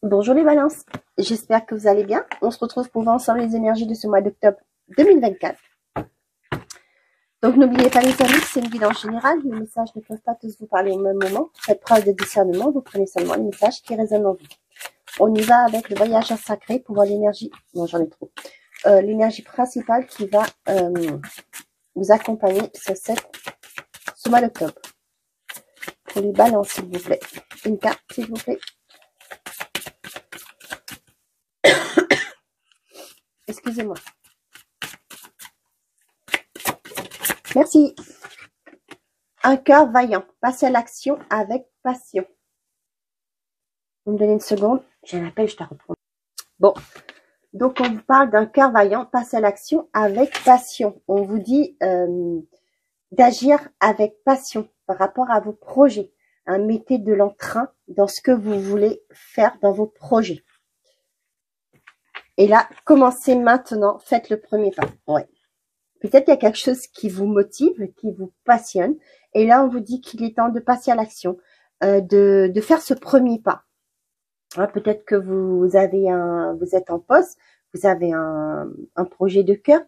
Bonjour les balances, j'espère que vous allez bien. On se retrouve pour voir ensemble les énergies de ce mois d'octobre 2024. Donc n'oubliez pas les amis, c'est une guidance générale. Les messages ne peuvent pas tous vous parler au même moment. Faites preuve de discernement, vous prenez seulement les messages qui résonnent en vous. On y va avec le voyageur sacré pour voir l'énergie. Non, j'en ai trop. L'énergie principale qui va vous accompagner ce mois d'octobre. Pour les balances, s'il vous plaît. Une carte, s'il vous plaît. Excusez-moi. Merci. Un cœur vaillant. Passez à l'action avec passion. Vous me donnez une seconde. J'ai un appel, je te reprends. Bon. Donc, on vous parle d'un cœur vaillant. Passez à l'action avec passion. On vous dit d'agir avec passion par rapport à vos projets. Hein, mettez de l'entrain dans ce que vous voulez faire dans vos projets. Et là, commencez maintenant. Faites le premier pas. Ouais. Peut-être qu'il y a quelque chose qui vous motive, qui vous passionne. Et là, on vous dit qu'il est temps de passer à l'action, de faire ce premier pas. Hein, peut-être que vous êtes en poste, vous avez un projet de cœur.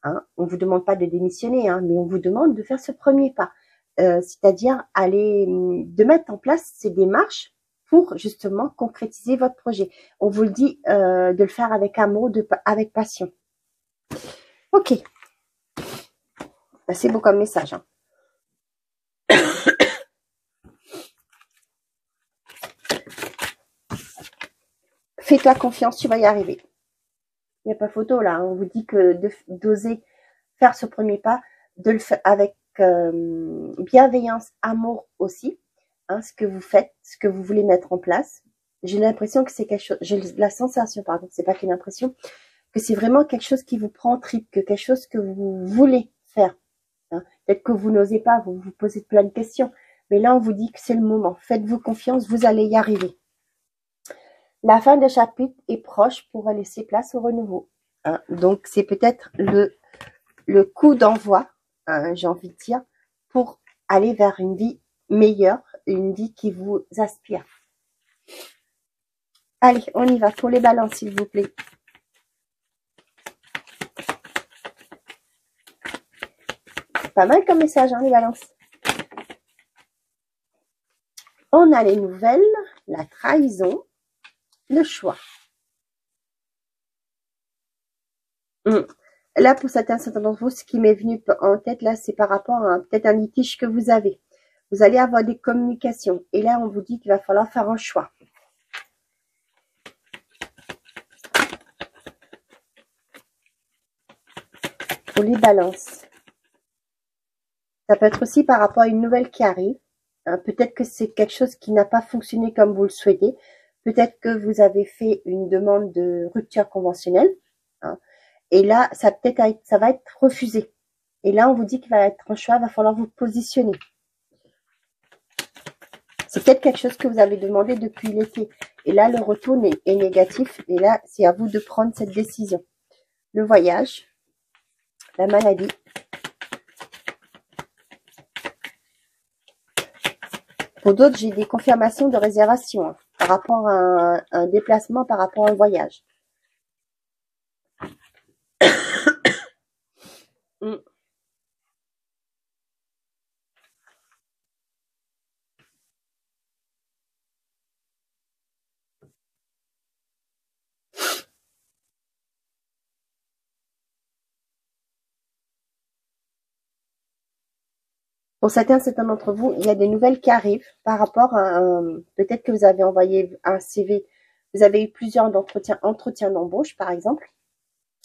Hein, on vous demande pas de démissionner, hein, mais on vous demande de faire ce premier pas. C'est-à-dire de mettre en place ces démarches pour justement concrétiser votre projet. On vous le dit de le faire avec amour, avec passion. Ok. C'est beau comme message. Hein. Fais-toi confiance, tu vas y arriver. Il n'y a pas photo là. Hein. On vous dit que d'oser faire ce premier pas, de le faire avec bienveillance, amour aussi. Hein, ce que vous faites, ce que vous voulez mettre en place. J'ai l'impression que c'est quelque chose. J'ai la sensation, pardon, c'est pas qu'une impression, que c'est vraiment quelque chose qui vous prend en trip, que quelque chose que vous voulez faire. Hein. Peut-être que vous n'osez pas, vous vous posez plein de questions. Mais là, on vous dit que c'est le moment. Faites-vous confiance, vous allez y arriver. La fin de chapitre est proche pour laisser place au renouveau. Hein. Donc, c'est peut-être le coup d'envoi, hein, j'ai envie de dire, pour aller vers une vie meilleure, une vie qui vous aspire. Allez, on y va pour les balances, s'il vous plaît. Pas mal comme message, hein, les balances. On a les nouvelles, la trahison, le choix. Là, pour certains d'entre vous, ce qui m'est venu en tête, là, c'est par rapport à peut-être un litige que vous avez. Vous allez avoir des communications. Et là, on vous dit qu'il va falloir faire un choix. Pour les balances. Ça peut être aussi par rapport à une nouvelle qui arrive. Hein, peut-être que c'est quelque chose qui n'a pas fonctionné comme vous le souhaitez. Peut-être que vous avez fait une demande de rupture conventionnelle. Hein, et là, ça va être refusé. Et là, on vous dit qu'il va être un choix, il va falloir vous positionner. C'est peut-être quelque chose que vous avez demandé depuis l'été. Et là, le retour est négatif. Et là, c'est à vous de prendre cette décision. Le voyage, la maladie. Pour d'autres, j'ai des confirmations de réservation hein, par rapport à un déplacement, par rapport à un voyage. Pour certains d'entre vous, il y a des nouvelles qui arrivent par rapport à peut-être que vous avez envoyé un CV, vous avez eu plusieurs entretiens d'embauche, par exemple.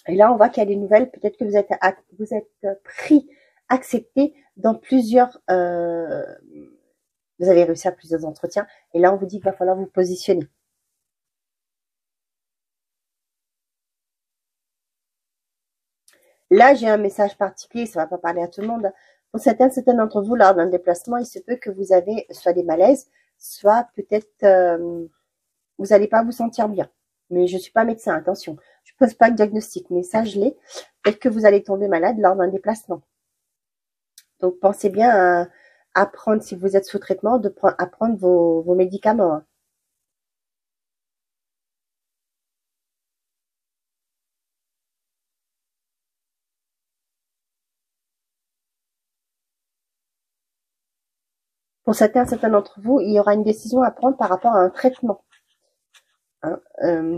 Et là, on voit qu'il y a des nouvelles, peut-être que vous êtes pris, accepté dans plusieurs, vous avez réussi à plusieurs entretiens. Et là, on vous dit qu'il va falloir vous positionner. Là, j'ai un message particulier, ça ne va pas parler à tout le monde. Pour certains d'entre vous, lors d'un déplacement, il se peut que vous avez soit des malaises, soit peut-être vous n'allez pas vous sentir bien. Mais je ne suis pas médecin, attention. Je ne pose pas de diagnostic, mais ça, je l'ai. Peut-être que vous allez tomber malade lors d'un déplacement. Donc, pensez bien à prendre, si vous êtes sous traitement, à prendre vos médicaments. Hein. Pour certains d'entre vous, il y aura une décision à prendre par rapport à un traitement. Hein.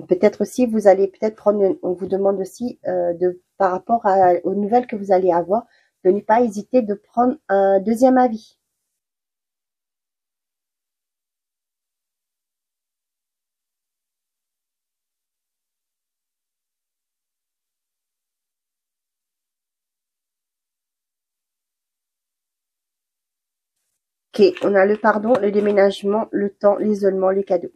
Peut-être aussi, vous allez peut-être prendre, on vous demande aussi par rapport aux nouvelles que vous allez avoir, de ne pas hésiter de prendre un deuxième avis. Ok, on a le pardon, le déménagement, le temps, l'isolement, les cadeaux.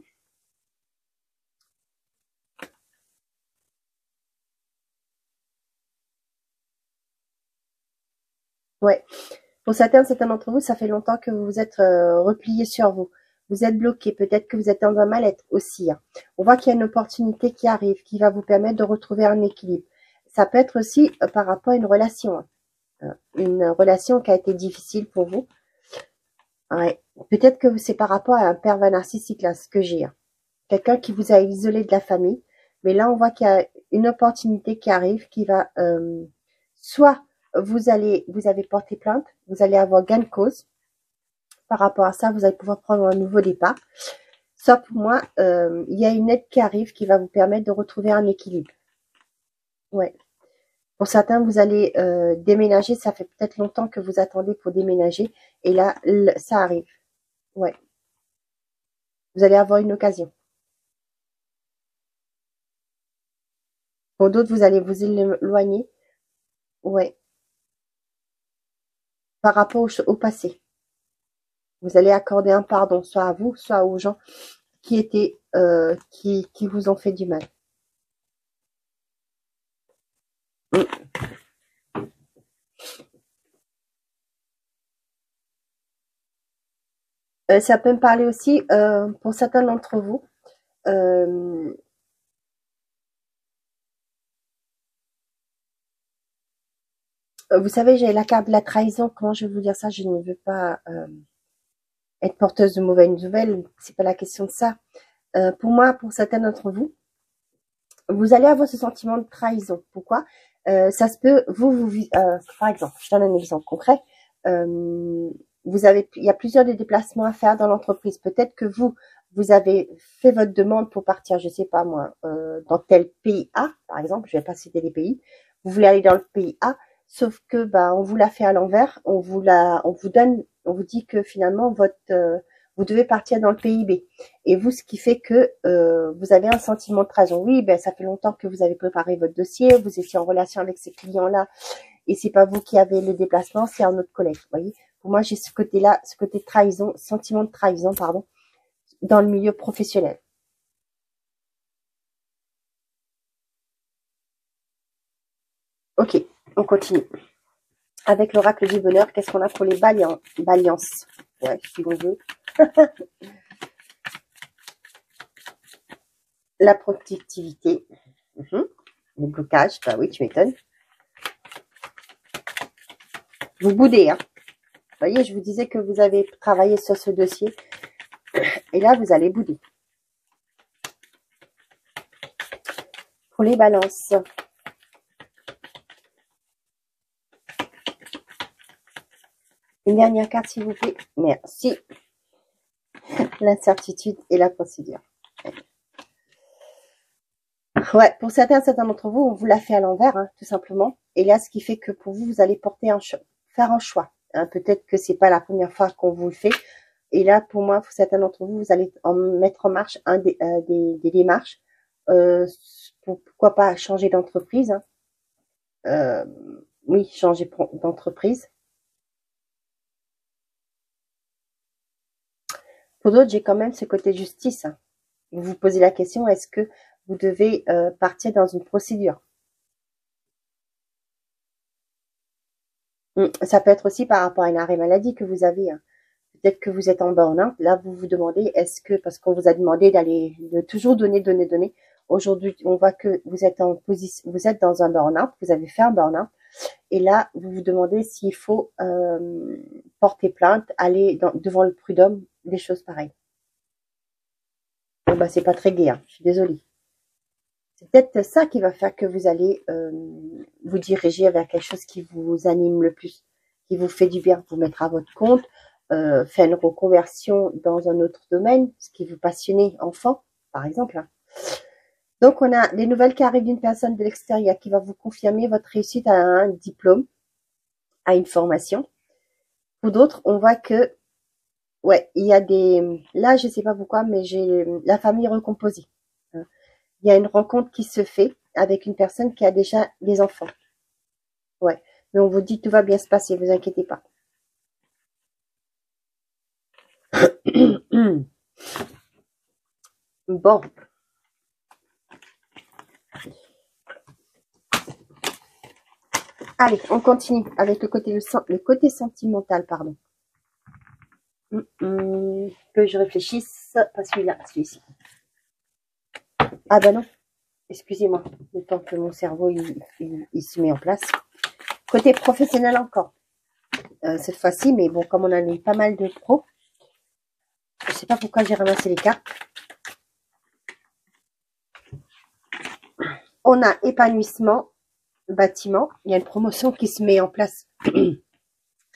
Ouais. Pour certains d'entre vous, ça fait longtemps que vous vous êtes replié sur vous. Vous êtes bloqué. Peut-être que vous êtes dans un mal-être aussi. Hein. On voit qu'il y a une opportunité qui arrive, qui va vous permettre de retrouver un équilibre. Ça peut être aussi par rapport à une relation. Hein. Une relation qui a été difficile pour vous. Ouais. Peut-être que c'est par rapport à un pervers narcissique, là, ce que j'ai. Hein. Quelqu'un qui vous a isolé de la famille. Mais là, on voit qu'il y a une opportunité qui arrive, qui va soit vous avez porté plainte, vous allez avoir gain de cause. Par rapport à ça, vous allez pouvoir prendre un nouveau départ. Soit pour moi, il y a une aide qui arrive qui va vous permettre de retrouver un équilibre. Ouais. Pour certains, vous allez déménager. Ça fait peut-être longtemps que vous attendez pour déménager. Et là, ça arrive. Ouais. Vous allez avoir une occasion. Pour d'autres, vous allez vous éloigner. Ouais. Par rapport au passé. Vous allez accorder un pardon, soit à vous, soit aux gens qui étaient, qui vous ont fait du mal. Ça peut me parler aussi, pour certains d'entre vous, vous savez, j'ai la carte de la trahison. Comment je vais vous dire ça? Je ne veux pas être porteuse de mauvaises nouvelles. C'est pas la question de ça. Pour moi, pour certains d'entre vous, vous allez avoir ce sentiment de trahison. Pourquoi? Ça se peut, par exemple, je donne un exemple concret. Il y a plusieurs des déplacements à faire dans l'entreprise. Peut-être que vous avez fait votre demande pour partir, je sais pas moi, dans tel pays A, par exemple. Je vais pas citer les pays. Vous voulez aller dans le pays A, sauf que on vous l'a fait à l'envers. On vous dit que finalement vous devez partir dans le pays B. Et vous, ce qui fait que vous avez un sentiment de trahison. Oui, ça fait longtemps que vous avez préparé votre dossier, vous étiez en relation avec ces clients-là, et c'est pas vous qui avez le déplacement, c'est un autre collègue. Vous voyez, pour moi, j'ai ce côté-là, ce côté trahison, sentiment de trahison, pardon, dans le milieu professionnel. Ok, on continue. Avec l'oracle du bonheur, qu'est-ce qu'on a pour les balances? Ouais, si on veut. La productivité. Les blocages, bah oui, tu m'étonnes. Vous boudez, hein. Vous voyez, je vous disais que vous avez travaillé sur ce dossier. Et là, vous allez bouder. Pour les balances. Une dernière carte, s'il vous plaît. Merci. L'incertitude et la procédure. Ouais, pour certains d'entre vous, on vous l'a fait à l'envers, hein, tout simplement. Et là, ce qui fait que pour vous, vous allez faire un choix. Hein. Peut-être que c'est pas la première fois qu'on vous le fait. Et là, pour moi, pour certains d'entre vous, vous allez mettre en marche des démarches. Pourquoi pas changer d'entreprise. Hein. Oui, changer d'entreprise. Pour d'autres, j'ai quand même ce côté justice. Hein. Vous vous posez la question, est-ce que vous devez partir dans une procédure? Ça peut être aussi par rapport à une arrêt maladie que vous avez. Hein. Peut-être que vous êtes en burn-out. Là, vous vous demandez, est-ce que, parce qu'on vous a demandé de toujours donner. Aujourd'hui, on voit que vous êtes vous êtes dans un burn-out, vous avez fait un burn-out. Et là, vous vous demandez s'il faut porter plainte, aller devant le prud'homme, des choses pareilles. Bon, c'est pas très gai, hein, je suis désolée. C'est peut-être ça qui va faire que vous allez vous diriger vers quelque chose qui vous anime le plus, qui vous fait du bien, vous mettre à votre compte, fait une reconversion dans un autre domaine, ce qui vous passionnait enfant, par exemple. Hein. Donc, on a des nouvelles qui arrivent d'une personne de l'extérieur qui va vous confirmer votre réussite à un diplôme, à une formation. Pour d'autres, on voit que, ouais, il y a des... Là, je sais pas pourquoi, mais j'ai la famille recomposée. Hein. Il y a une rencontre qui se fait avec une personne qui a déjà des enfants. Ouais. Mais on vous dit tout va bien se passer, vous inquiétez pas. Bon. Allez, on continue avec le côté sentimental, pardon. Que je réfléchisse, pas celui-là, celui-ci. Ah ben non, excusez-moi, le temps que mon cerveau il se met en place. Côté professionnel encore, cette fois-ci, mais bon, comme on en a eu pas mal de pros, je sais pas pourquoi j'ai ramassé les cartes. On a épanouissement, bâtiment, il y a une promotion qui se met en place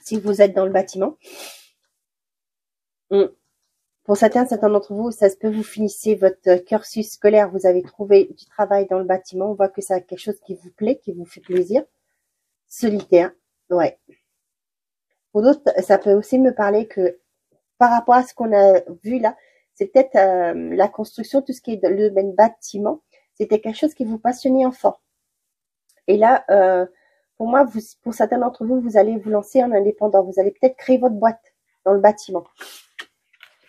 si vous êtes dans le bâtiment. Pour certains d'entre vous, ça se peut vous finissez votre cursus scolaire, vous avez trouvé du travail dans le bâtiment, on voit que c'est quelque chose qui vous plaît, qui vous fait plaisir. Solitaire, ouais. Pour d'autres, ça peut aussi me parler que par rapport à ce qu'on a vu là, c'est peut-être la construction, tout ce qui est le domaine bâtiment, c'était quelque chose qui vous passionnait enfant. Et là, pour moi, pour certains d'entre vous, vous allez vous lancer en indépendant. Vous allez peut-être créer votre boîte dans le bâtiment.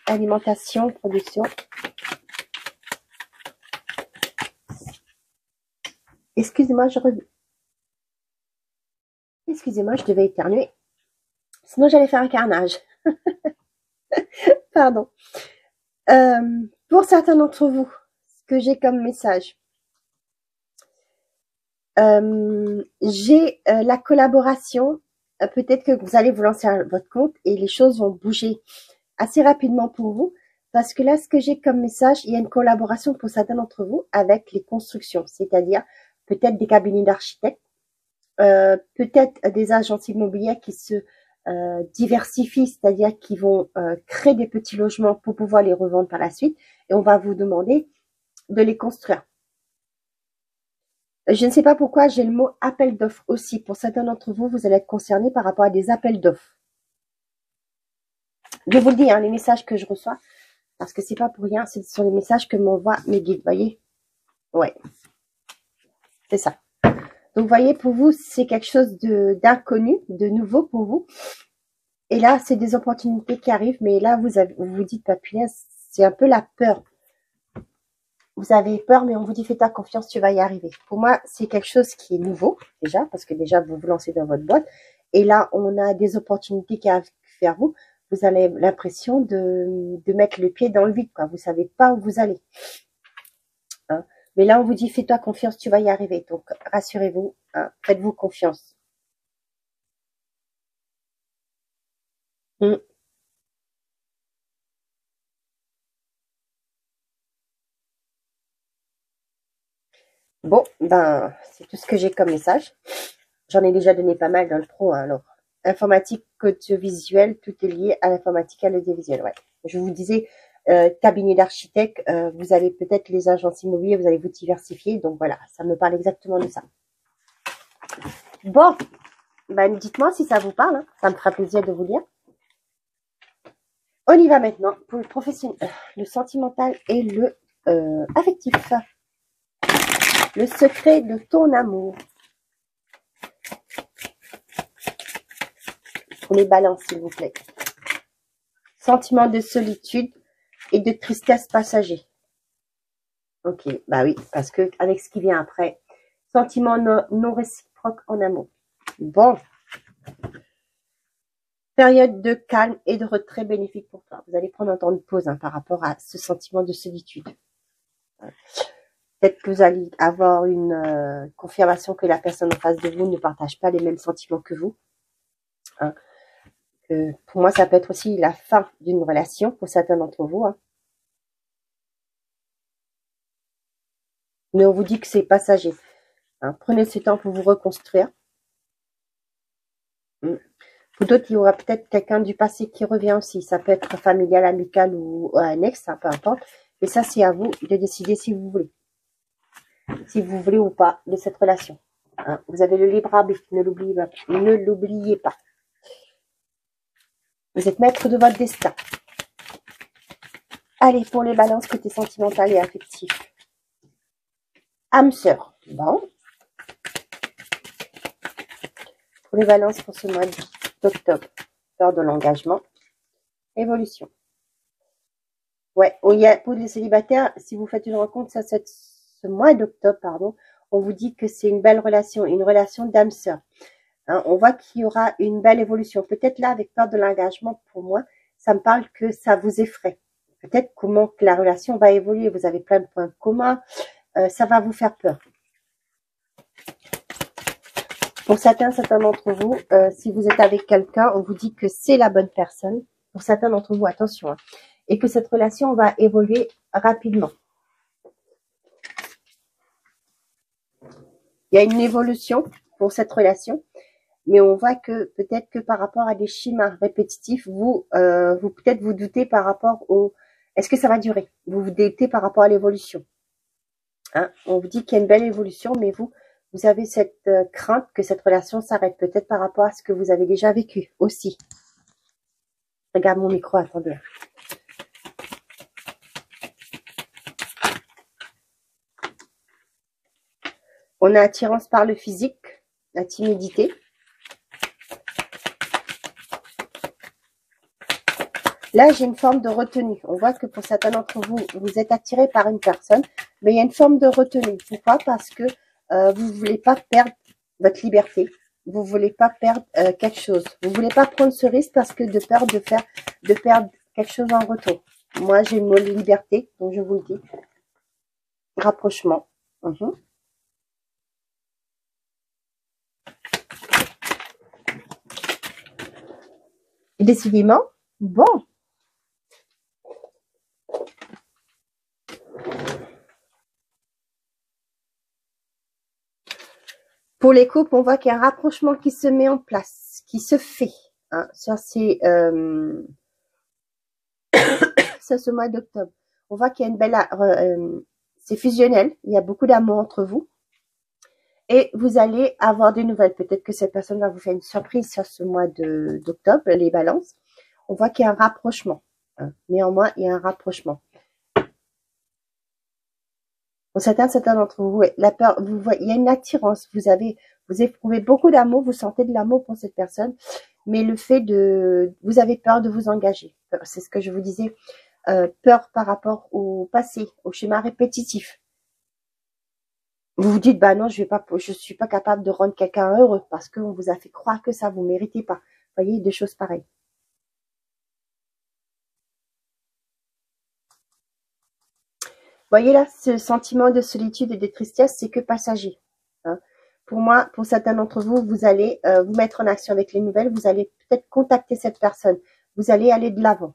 Alimentation, production. Excusez-moi, Excusez-moi, je devais éternuer. Sinon, j'allais faire un carnage. Pardon. Pour certains d'entre vous, ce que j'ai comme message, j'ai la collaboration. Peut-être que vous allez vous lancer à votre compte et les choses vont bouger assez rapidement pour vous. Parce que là, ce que j'ai comme message, il y a une collaboration pour certains d'entre vous avec les constructions, c'est-à-dire peut-être des cabinets d'architectes, peut-être des agences immobilières qui se diversifient, c'est-à-dire qui vont créer des petits logements pour pouvoir les revendre par la suite. Et on va vous demander de les construire. Je ne sais pas pourquoi j'ai le mot appel d'offres aussi. Pour certains d'entre vous, vous allez être concernés par rapport à des appels d'offres. Je vous le dis, hein, les messages que je reçois, parce que c'est pas pour rien, ce sont les messages que m'envoient mes guides, voyez. Ouais, c'est ça. Donc, vous voyez, pour vous, c'est quelque chose d'inconnu, de nouveau pour vous. Et là, c'est des opportunités qui arrivent, mais là, vous vous dites, pas punaise, c'est un peu la peur. Vous avez peur, mais on vous dit, fais-toi confiance, tu vas y arriver. Pour moi, c'est quelque chose qui est nouveau, déjà, parce que déjà, vous vous lancez dans votre boîte. Et là, on a des opportunités qui arrivent vers vous. Vous avez l'impression de mettre le pied dans le vide, quoi. Vous savez pas où vous allez. Hein. Mais là, on vous dit, fais-toi confiance, tu vas y arriver. Donc, rassurez-vous, hein, faites-vous confiance. Bon, ben, c'est tout ce que j'ai comme message. J'en ai déjà donné pas mal dans le pro, hein, alors. Informatique, audiovisuel, tout est lié à l'informatique et à l'audiovisuel, ouais. Je vous disais, cabinet d'architecte, vous avez peut-être les agences immobilières, vous allez vous diversifier, donc voilà, ça me parle exactement de ça. Bon, ben dites-moi si ça vous parle, hein, ça me fera plaisir de vous lire. On y va maintenant pour le professionnel, le sentimental et le affectif. Le secret de ton amour. Pour les balances, s'il vous plaît. Sentiment de solitude et de tristesse passager. Ok, bah oui, parce que avec ce qui vient après, sentiment non réciproque en amour. Bon. Période de calme et de retrait bénéfique pour toi. Vous allez prendre un temps de pause hein, par rapport à ce sentiment de solitude. Peut-être que vous allez avoir une confirmation que la personne en face de vous ne partage pas les mêmes sentiments que vous. Hein. Pour moi, ça peut être aussi la fin d'une relation pour certains d'entre vous. Hein. Mais on vous dit que c'est passager. Hein. Prenez ce temps pour vous reconstruire. Pour d'autres, il y aura peut-être quelqu'un du passé qui revient aussi. Ça peut être familial, amical ou un ex, hein, peu importe. Mais ça, c'est à vous de décider si vous voulez. Si vous voulez ou pas de cette relation. Hein. Vous avez le libre arbitre, ne l'oubliez pas. Vous êtes maître de votre destin. Allez, pour les balances côté sentimental et affectif. Âme sœur. Bon. Pour les balances pour ce mois d'octobre. Peur de l'engagement. Évolution. Ouais, pour les célibataires, si vous faites une rencontre, ce mois d'octobre, pardon, on vous dit que c'est une belle relation, une relation d'âme sœur. Hein, on voit qu'il y aura une belle évolution. Peut-être là, avec peur de l'engagement, pour moi, ça me parle que ça vous effraie. Peut-être comment que la relation va évoluer. Vous avez plein de points communs. Ça va vous faire peur. Pour certains d'entre vous, si vous êtes avec quelqu'un, on vous dit que c'est la bonne personne. Pour certains d'entre vous, attention. Hein, et que cette relation va évoluer rapidement. Il y a une évolution pour cette relation, mais on voit que peut-être que par rapport à des schémas répétitifs, vous peut-être vous doutez par rapport au... Est-ce que ça va durer? Vous vous doutez par rapport à l'évolution. Hein, on vous dit qu'il y a une belle évolution, mais vous avez cette crainte que cette relation s'arrête, peut-être par rapport à ce que vous avez déjà vécu aussi. Regarde mon micro, attendez. On a attirance par le physique, la timidité. Là, j'ai une forme de retenue. On voit que pour certains d'entre vous, vous êtes attiré par une personne, mais il y a une forme de retenue. Pourquoi? Parce que vous ne voulez pas perdre votre liberté. Vous ne voulez pas perdre quelque chose. Vous ne voulez pas prendre ce risque parce que de peur de perdre quelque chose en retour. Moi, j'ai le mot liberté, donc je vous le dis. Rapprochement. Décidément, bon. Pour les couples, on voit qu'il y a un rapprochement qui se met en place, qui se fait. Hein, ça, c'est ce mois d'octobre. On voit qu'il y a une belle... c'est fusionnel, il y a beaucoup d'amour entre vous. Et vous allez avoir des nouvelles. Peut-être que cette personne va vous faire une surprise sur ce mois d'octobre, les balances. On voit qu'il y a un rapprochement. Hein. Néanmoins, il y a un rapprochement. Pour certains d'entre vous, la peur, il y a une attirance. Vous éprouvez beaucoup d'amour, vous sentez de l'amour pour cette personne, mais le fait vous avez peur de vous engager. C'est ce que je vous disais. Peur par rapport au passé, au schéma répétitif. Vous vous dites, bah non, je suis pas capable de rendre quelqu'un heureux parce qu'on vous a fait croire que ça, vous méritez pas. Vous voyez, des choses pareilles. Voyez là, ce sentiment de solitude et de tristesse, c'est que passager. Hein. Pour moi, pour certains d'entre vous, vous allez vous mettre en action avec les nouvelles, vous allez peut-être contacter cette personne, vous allez aller de l'avant.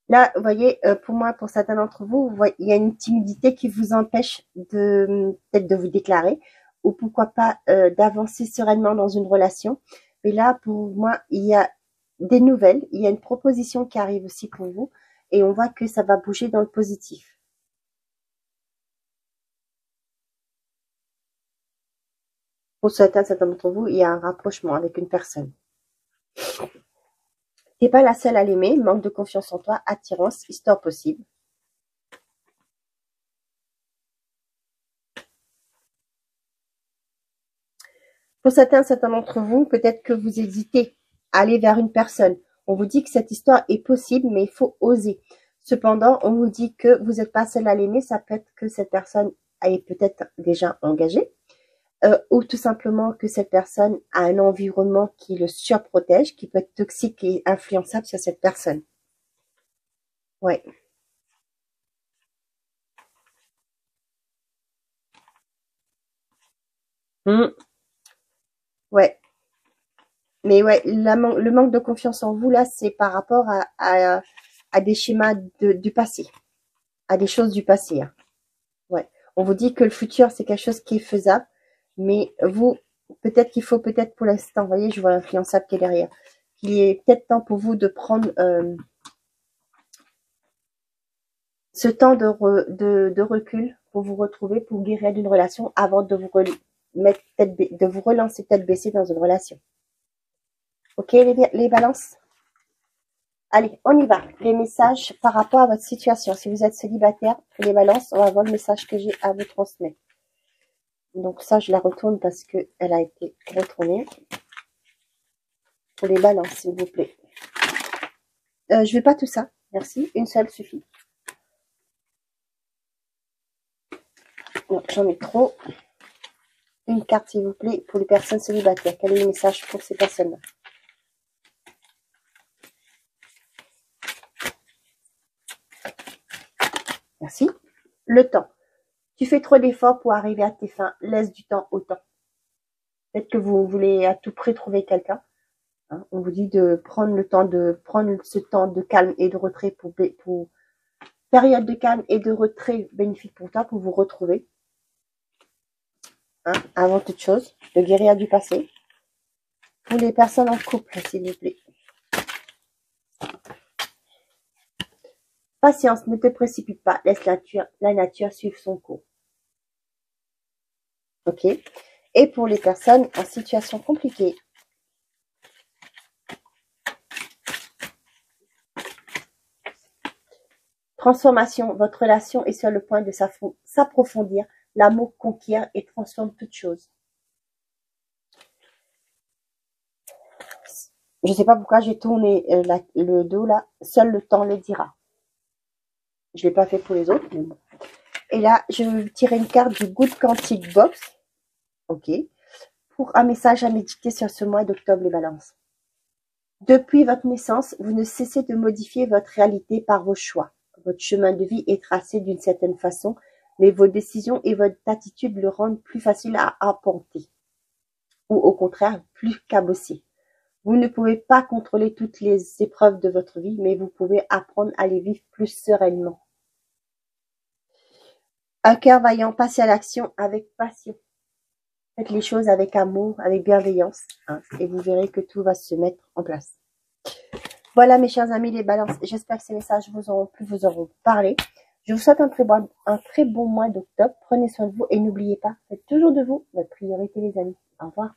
Là, vous voyez, pour moi, pour certains d'entre vous, il y a une timidité qui vous empêche peut-être de vous déclarer ou pourquoi pas d'avancer sereinement dans une relation. Mais là, pour moi, il y a des nouvelles, il y a une proposition qui arrive aussi pour vous et on voit que ça va bouger dans le positif. Pour certains d'entre vous, il y a un rapprochement avec une personne. T'es pas la seule à l'aimer, manque de confiance en toi, attirance, histoire possible. Pour certains d'entre vous, peut-être que vous hésitez à aller vers une personne. On vous dit que cette histoire est possible, mais il faut oser. Cependant, on vous dit que vous n'êtes pas seul à l'aimer. Ça peut être que cette personne est peut-être déjà engagée. Ou tout simplement que cette personne a un environnement qui le surprotège, qui peut être toxique et influençable sur cette personne. Ouais. Ouais. Mais ouais, le manque de confiance en vous, là, c'est par rapport à des schémas du passé, à des choses du passé. Hein. On vous dit que le futur, c'est quelque chose qui est faisable. Mais vous, peut-être qu'il faut, peut-être pour l'instant, vous voyez, je vois l'influençable qui est derrière. Il est peut-être temps pour vous de prendre ce temps de recul pour vous retrouver, pour guérir d'une relation avant de vous relancer tête baissée dans une relation. Ok, les balances? Allez, on y va. Les messages par rapport à votre situation. Si vous êtes célibataire, les balances, on va voir le message que j'ai à vous transmettre. Donc ça, je la retourne parce qu'elle a été retournée. Pour les balances, s'il vous plaît. Je vais pas tout ça. Merci. Une seule suffit. J'en ai trop. Une carte, s'il vous plaît, pour les personnes célibataires. Quel est le message pour ces personnes-là? Merci. Le temps. Tu fais trop d'efforts pour arriver à tes fins. Laisse du temps au temps. Peut-être que vous voulez à tout prix trouver quelqu'un. Hein, on vous dit de prendre le temps ce temps de calme et de retrait pour période de calme et de retrait bénéfique pour toi, pour vous retrouver. Hein, avant toute chose, de guérir du passé. Pour les personnes en couple, s'il vous plaît. Patience, ne te précipite pas, laisse la nature suivre son cours. Ok. Et pour les personnes en situation compliquée. Transformation, votre relation est sur le point de s'approfondir. L'amour conquiert et transforme toute chose. Je ne sais pas pourquoi j'ai tourné le dos là. Seul le temps le dira. Je ne l'ai pas fait pour les autres, mais bon. Et là, je vais tirer une carte du Good Quantic Box. Ok. Pour un message à méditer sur ce mois d'octobre, les balances. Depuis votre naissance, vous ne cessez de modifier votre réalité par vos choix. Votre chemin de vie est tracé d'une certaine façon, mais vos décisions et votre attitude le rendent plus facile à apporter. Ou au contraire, plus cabossé. Vous ne pouvez pas contrôler toutes les épreuves de votre vie, mais vous pouvez apprendre à les vivre plus sereinement. Un cœur vaillant, passez à l'action avec passion. Faites les choses avec amour, avec bienveillance, hein, et vous verrez que tout va se mettre en place. Voilà mes chers amis les balances, j'espère que ces messages vous auront plu, vous auront parlé. Je vous souhaite un très bon mois d'octobre. Prenez soin de vous et n'oubliez pas, faites toujours de vous votre priorité les amis. Au revoir.